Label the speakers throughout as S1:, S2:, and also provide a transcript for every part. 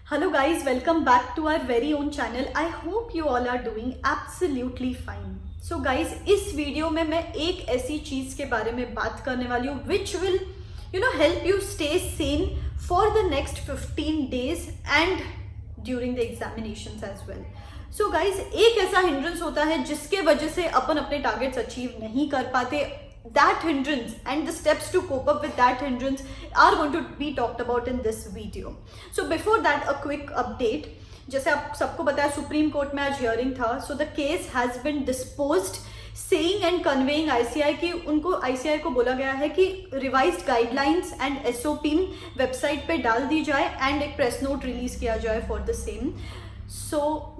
S1: Hello guys, welcome back to our very own channel. I hope you all are doing absolutely fine. So guys, इस video में मैं एक ऐसी चीज के बारे में बात करने वाली हूँ which will help you stay sane for the next 15 days and during the examinations as well. So guys, एक ऐसा hindrance होता है जिसके वजह से अपन अपने targets achieve नहीं कर पाते. That hindrance and the steps to cope up with that hindrance are going to be talked about in this video. So before that, a quick update. जैसे आप सबको पता है सुप्रीम कोर्ट में आज हियरिंग था. So the case has been disposed, saying and conveying ICI कि उनको ICI को बोला गया है कि revised guidelines and SOP website पे डाल दी जाए and एक प्रेस नोट रिलीज किया जाए for the same. So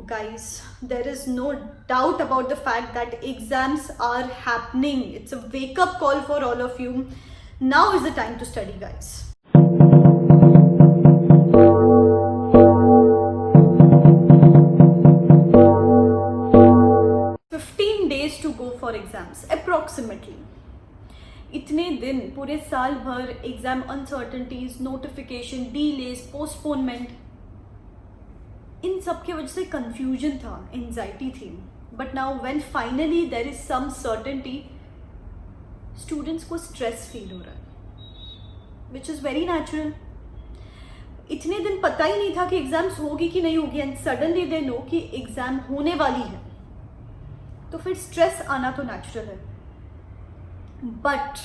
S1: guys, there is no doubt about the fact that exams are happening. It's a wake up call for all of you. Now is the time to study, guys. Days to go for exams approximately. इतने दिन पूरे साल भर exam uncertainties, notification, delays, postponement, इन सब की वजह से कंफ्यूजन था, एंजाइटी थी. But now when finally there is some certainty, students को स्ट्रेस फील हो रहा है, विच इज वेरी नेचुरल. इतने दिन पता ही नहीं था कि एग्जाम्स होगी कि नहीं होगी, एंड सडनली दे नो कि एग्जाम होने वाली है, तो फिर स्ट्रेस आना तो नेचुरल है. बट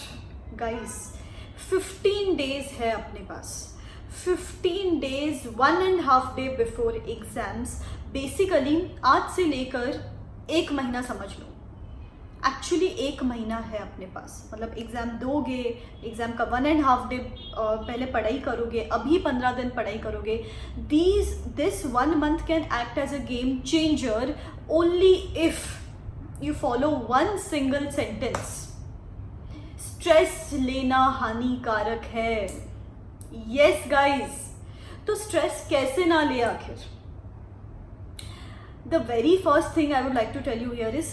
S1: गाइस, 15 डेज है अपने पास. 15 days, 1.5 day before exams. Basically आज से लेकर 1 महीना समझ लो. एक्चुअली 1 महीना है अपने पास. मतलब एग्जाम दोगे, एग्जाम का 1.5 डे पहले पढ़ाई करोगे, अभी 15 दिन पढ़ाई करोगे. This 1 month can act as a game changer only if you follow one single sentence. Stress लेना हानिकारक है. Yes guys, तो स्ट्रेस कैसे ना ले आखिर? The very first thing I would like to tell you here is,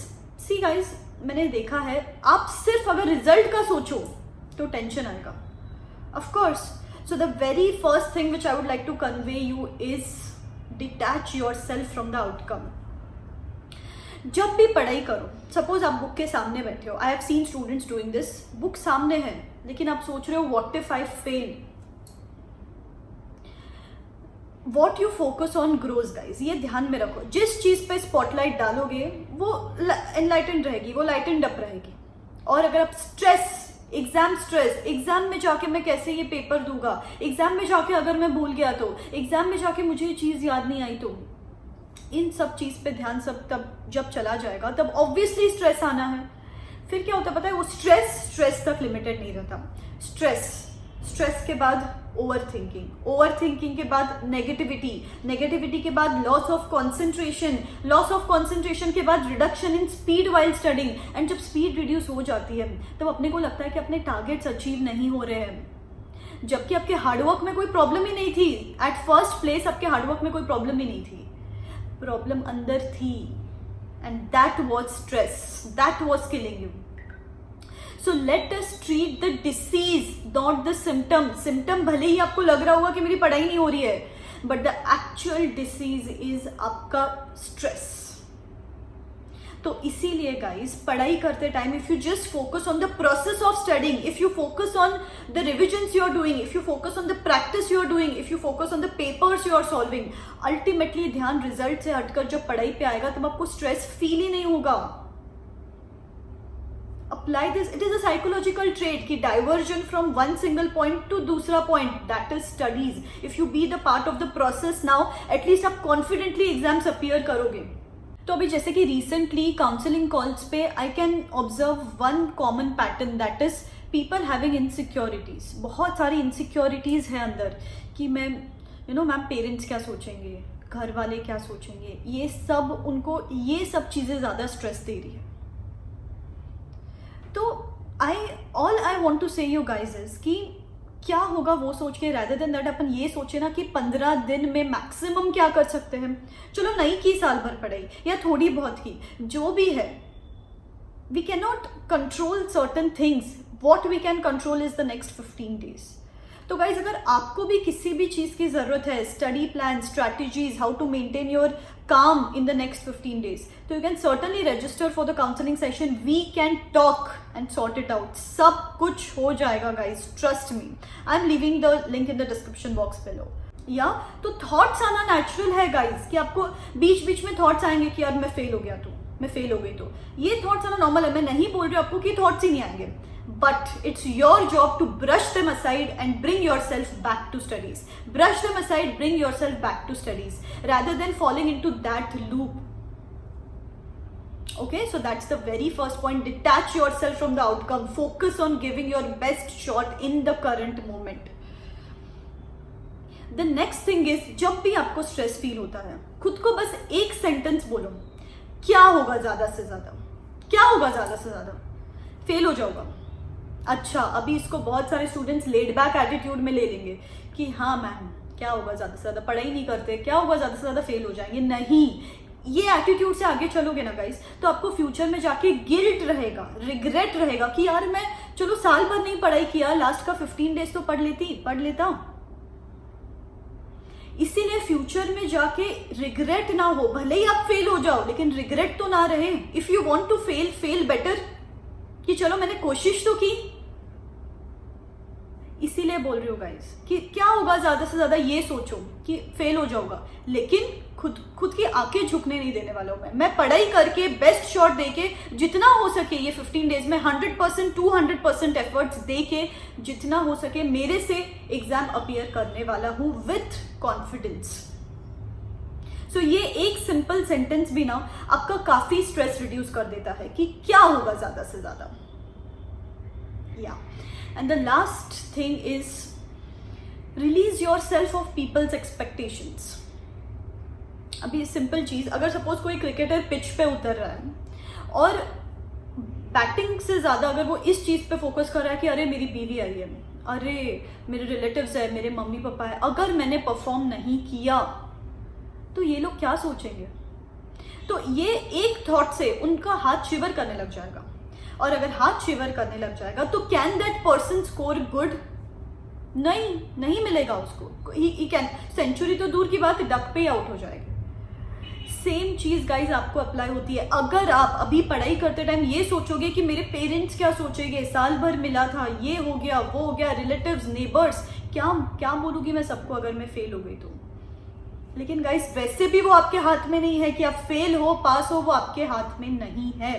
S1: see guys, मैंने देखा है आप सिर्फ अगर रिजल्ट का सोचो तो टेंशन आएगा. Of course. So the very first thing which I would like to convey you is detach yourself from the outcome. जब भी पढ़ाई करो, सपोज आप बुक के सामने बैठे हो. I have seen students doing this. Book सामने है लेकिन आप सोच रहे हो what if I fail. What you focus on grows guys. ये ध्यान में रखो, जिस चीज पे स्पॉटलाइट डालोगे वो एनलाइटेंड रहेगी, वो लाइटेंड अप रहेगी. और अगर आप एग्जाम में जाके मैं कैसे ये पेपर दूंगा, एग्जाम में जाके अगर मैं भूल गया तो, एग्जाम में जाके मुझे ये चीज याद नहीं आई तो, इन सब चीज पे ध्यान सब तब जब चला जाएगा तब ऑब्वियसली स्ट्रेस आना है. फिर क्या होता है पता है, वो स्ट्रेस तक लिमिटेड नहीं रहता. स्ट्रेस के बाद ओवर थिंकिंग के बाद नेगेटिविटी के बाद लॉस ऑफ कंसंट्रेशन के बाद reduction in speed while studying. And जब स्पीड रिड्यूस हो जाती है तब अपने को लगता है कि अपने टारगेट्स अचीव नहीं हो रहे हैं, जबकि आपके हार्डवर्क में कोई प्रॉब्लम ही नहीं थी. एट फर्स्ट प्लेस आपके हार्डवर्क में कोई प्रॉब्लम ही नहीं थी, प्रॉब्लम अंदर थी, and that was stress, that was killing you. So let us treat the disease, not the symptom भले ही आपको लग रहा होगा कि मेरी पढ़ाई नहीं हो रही है, but the actual disease is आपका स्ट्रेस. तो इसीलिए गाइस, पढ़ाई करते time if you just focus on the process of studying, if you focus on the revisions you are doing, if you focus on the practice you are doing, if you focus on the papers you are solving, ultimately ध्यान result से हटकर जब पढ़ाई पे आएगा तब आपको stress feel ही नहीं होगा. Apply this, it is a psychological trait कि diversion from one single point to दूसरा point, that is studies. If you be the part of the process now, at least आप कॉन्फिडेंटली एग्जाम्स अपीयर करोगे. तो अभी जैसे कि रिसेंटली काउंसलिंग कॉल्स पे I can observe one common pattern, that is people having insecurities. बहुत सारी insecurities है अंदर कि मैं मैम पेरेंट्स क्या सोचेंगे, घर वाले क्या सोचेंगे, ये सब उनको ये सब चीजें ज्यादा स्ट्रेस दे रही है. तो ऑल आई वॉन्ट टू से यू गाइज इज कि क्या होगा वो सोच के, rather than that अपन ये सोचे ना कि 15 दिन में मैक्सिमम क्या कर सकते हैं. चलो नहीं की साल भर पढ़ाई या थोड़ी बहुत की, जो भी है, we can not control certain things. What we can control is the next 15 days. तो गाइज अगर आपको भी किसी भी चीज की जरूरत है, study plan, strategies, how to maintain your calm in the next 15 days, so you can certainly register for the counseling session. We can talk and sort it out. सब कुछ हो जाएगा guys, trust me. I'm leaving the link in the description box below. या तो thoughts आना natural है guys, कि आपको बीच बीच में थॉट्स आएंगे कि यार मैं फेल हो गया, तो मैं फेल हो गई, तो ये थॉट्स आना नॉर्मल है. मैं नहीं बोल रही हूँ आपको कि थॉट्स ही नहीं आएंगे, but it's your job to brush them aside and bring yourself back to studies. Brush them aside, bring yourself back to studies rather than falling into that loop. Okay, so that's the very first point. Detach yourself from the outcome. Focus on giving your best shot in the current moment. The next thing is, जब भी आपको stress feel होता है, खुद को बस एक sentence बोलो, क्या होगा ज्यादा से ज्यादा, क्या होगा ज्यादा से ज्यादा, फेल हो जाऊंगा. अच्छा, अभी इसको बहुत सारे स्टूडेंट्स लेड बैक एटीट्यूड में ले लेंगे कि हाँ मैम क्या होगा ज्यादा से ज्यादा, पढ़ाई नहीं करते, क्या होगा ज्यादा से ज्यादा, फेल हो जाएंगे. नहीं, ये एटीट्यूड से आगे चलोगे ना गाइस, तो आपको फ्यूचर में जाके गिल्ट रहेगा, रिग्रेट रहेगा कि यार मैं चलो साल भर नहीं पढ़ाई किया, लास्ट का 15 डेज तो पढ़ लेता. इसीलिए फ्यूचर में जाके रिग्रेट ना हो, भले ही आप फेल हो जाओ लेकिन रिग्रेट तो ना रहे. If you want to fail better, कि चलो मैंने कोशिश तो की. इसीलिए बोल रही हूँ गाइस कि क्या होगा ज्यादा से ज्यादा, ये सोचो कि फेल हो जाऊंगा, लेकिन खुद की आंखें झुकने नहीं देने वाला हूं. मैं पढ़ाई करके बेस्ट शॉट देके जितना हो सके ये 15 डेज में 100% 200% एफर्ट्स देके जितना हो सके मेरे से एग्जाम अपीयर करने वाला हूं विथ कॉन्फिडेंस. सो ये एक सिंपल सेंटेंस भी ना आपका काफी स्ट्रेस रिड्यूस कर देता है कि क्या होगा ज्यादा से ज्यादा. या and the last thing is release yourself of people's expectations. अभी सिंपल चीज, अगर सपोज कोई क्रिकेटर पिच पे उतर रहा है और बैटिंग से ज्यादा अगर वो इस चीज पे फोकस कर रहा है कि अरे मेरी बीवी आई है, अरे मेरे रिलेटिव्स है, मेरे मम्मी पापा है, अगर मैंने परफॉर्म नहीं किया तो ये लोग क्या सोचेंगे. तो ये एक थॉट से उनका हाथ शिवर करने लग जाएगा, और अगर हाथ शिवर करने लग जाएगा तो can that person score good? नहीं मिलेगा उसको. ही कैन, सेंचुरी तो दूर की बात, डक पे आउट हो जाएगी. सेम चीज गाइज आपको अप्लाई होती है. अगर आप अभी पढ़ाई करते टाइम ये सोचोगे कि मेरे पेरेंट्स क्या सोचेंगे, साल भर मिला था, ये हो गया वो हो गया, रिलेटिव्स, नेबर्स, क्या बोलूंगी मैं सबको अगर मैं फेल हो गई तो. लेकिन गाइज वैसे भी वो आपके हाथ में नहीं है कि आप फेल हो पास हो, वो आपके हाथ में नहीं है.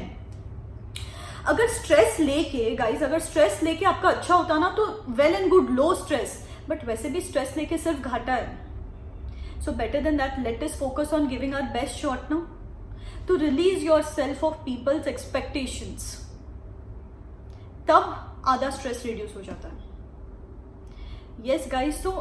S1: अगर स्ट्रेस लेके आपका अच्छा होता ना तो well and good, low stress, but वैसे भी स्ट्रेस लेके सिर्फ घाटा है. So better than that, let us focus on giving our best shot now to release yourself of people's expectations. तब आधा स्ट्रेस रिड्यूस हो जाता है. Yes guys, so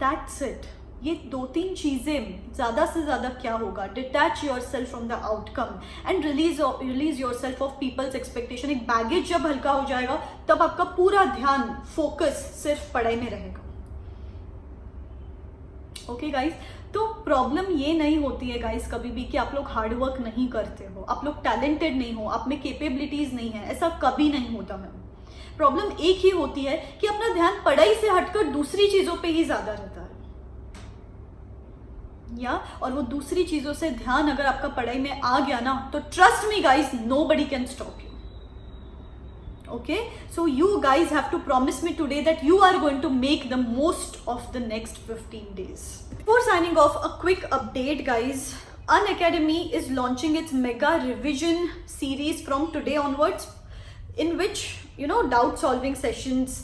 S1: that's it. ये 2-3 चीजें, ज्यादा से ज्यादा क्या होगा, detach yourself from the outcome and release yourself of people's expectation. एक बैगेज जब हल्का हो जाएगा तब आपका पूरा ध्यान, फोकस सिर्फ पढ़ाई में रहेगा. ओके गाइज, तो प्रॉब्लम ये नहीं होती है गाइस कभी भी कि आप लोग हार्डवर्क नहीं करते हो, आप लोग टैलेंटेड नहीं हो, आप में कैपेबिलिटीज नहीं है, ऐसा कभी नहीं होता मैम. प्रॉब्लम एक ही होती है कि अपना ध्यान पढ़ाई से हटकर दूसरी चीजों पे ही ज्यादा रहता है. या और वो दूसरी चीजों से ध्यान अगर आपका पढ़ाई में आ गया ना, तो trust me guys, nobody can stop you. Okay, so you guys have to promise me today that you are going to make the most of the next 15 days. Before signing off, a quick update guys. Unacademy is launching its mega revision series from today onwards, in which doubt solving sessions,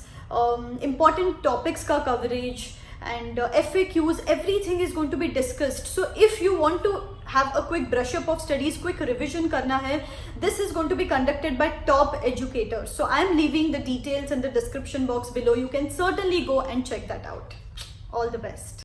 S1: important topics ka coverage and FAQs, everything is going to be discussed. So if you want to have a quick brush up of studies, quick revision karna hai, this is going to be conducted by top educators. So I am leaving the details in the description box below. You can certainly go and check that out. All the best.